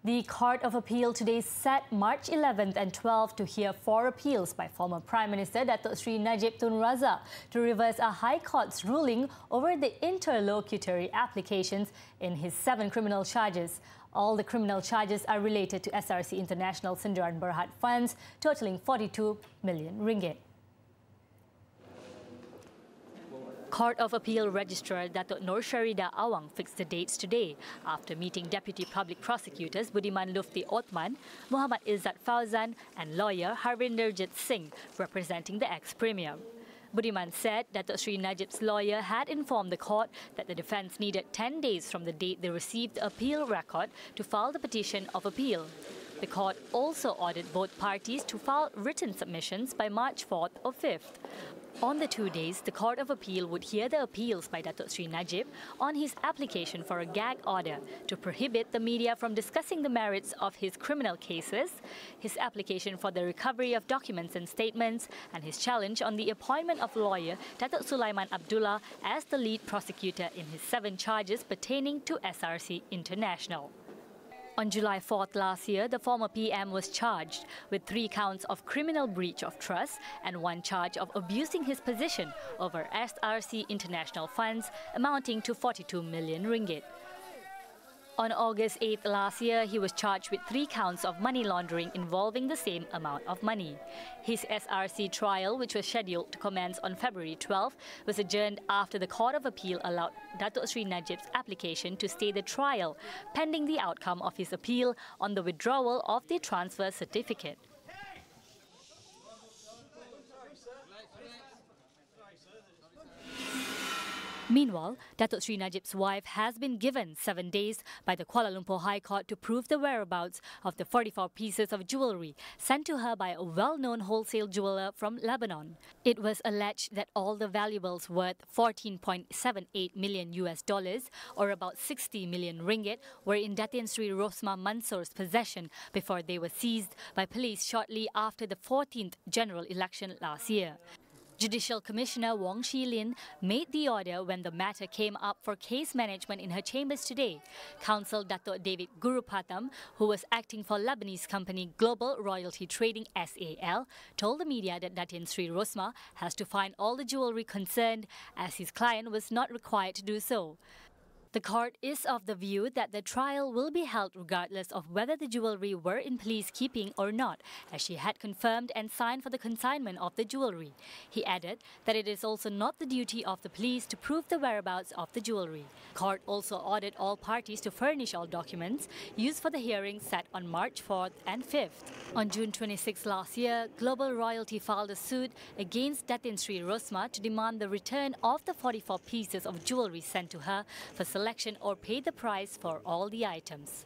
The Court of Appeal today set March 11th and 12th to hear 4 appeals by former Prime Minister Datuk Seri Najib Tun Razak to reverse a High Court's ruling over the interlocutory applications in his 7 criminal charges. All the criminal charges are related to SRC International Sindaran Berhad funds, totaling 42 million ringgit. Court of Appeal Registrar Datuk Nur Sharida Awang fixed the dates today after meeting Deputy Public Prosecutors Budiman Lufti Othman, Muhammad Izzat Fauzan and lawyer Harvinderjit Singh representing the ex-premier. Budiman said Datuk Seri Najib's lawyer had informed the court that the defence needed 10 days from the date they received the appeal record to file the petition of appeal. The court also ordered both parties to file written submissions by March 4th or 5th. On the 2 days, the Court of Appeal would hear the appeals by Datuk Seri Najib on his application for a gag order to prohibit the media from discussing the merits of his criminal cases, his application for the recovery of documents and statements, and his challenge on the appointment of lawyer Datuk Sulaiman Abdullah as the lead prosecutor in his 7 charges pertaining to SRC International. On July 4th last year, the former PM was charged with 3 counts of criminal breach of trust and 1 charge of abusing his position over SRC International funds amounting to 42 million ringgit. On August 8th last year, he was charged with 3 counts of money laundering involving the same amount of money. His SRC trial, which was scheduled to commence on February 12th, was adjourned after the Court of Appeal allowed Datuk Seri Najib's application to stay the trial, pending the outcome of his appeal on the withdrawal of the transfer certificate. Meanwhile, Datuk Seri Najib's wife has been given 7 days by the Kuala Lumpur High Court to prove the whereabouts of the 44 pieces of jewellery sent to her by a well-known wholesale jeweller from Lebanon. It was alleged that all the valuables worth $14.78 million or about 60 million ringgit were in Datin Sri Rosmah Mansour's possession before they were seized by police shortly after the 14th general election last year. Judicial Commissioner Wong Shi Lin made the order when the matter came up for case management in her chambers today. Counsel Datuk David Gurupatam, who was acting for Lebanese company Global Royalty Trading SAL, told the media that Datin Sri Rosmah has to find all the jewellery concerned as his client was not required to do so. The court is of the view that the trial will be held regardless of whether the jewellery were in police keeping or not, as she had confirmed and signed for the consignment of the jewellery. He added that it is also not the duty of the police to prove the whereabouts of the jewellery. Court also ordered all parties to furnish all documents used for the hearing set on March 4th and 5th. On June 26 last year, Global Royalty filed a suit against Datin Sri Rosmah to demand the return of the 44 pieces of jewellery sent to her for selection or pay the price for all the items.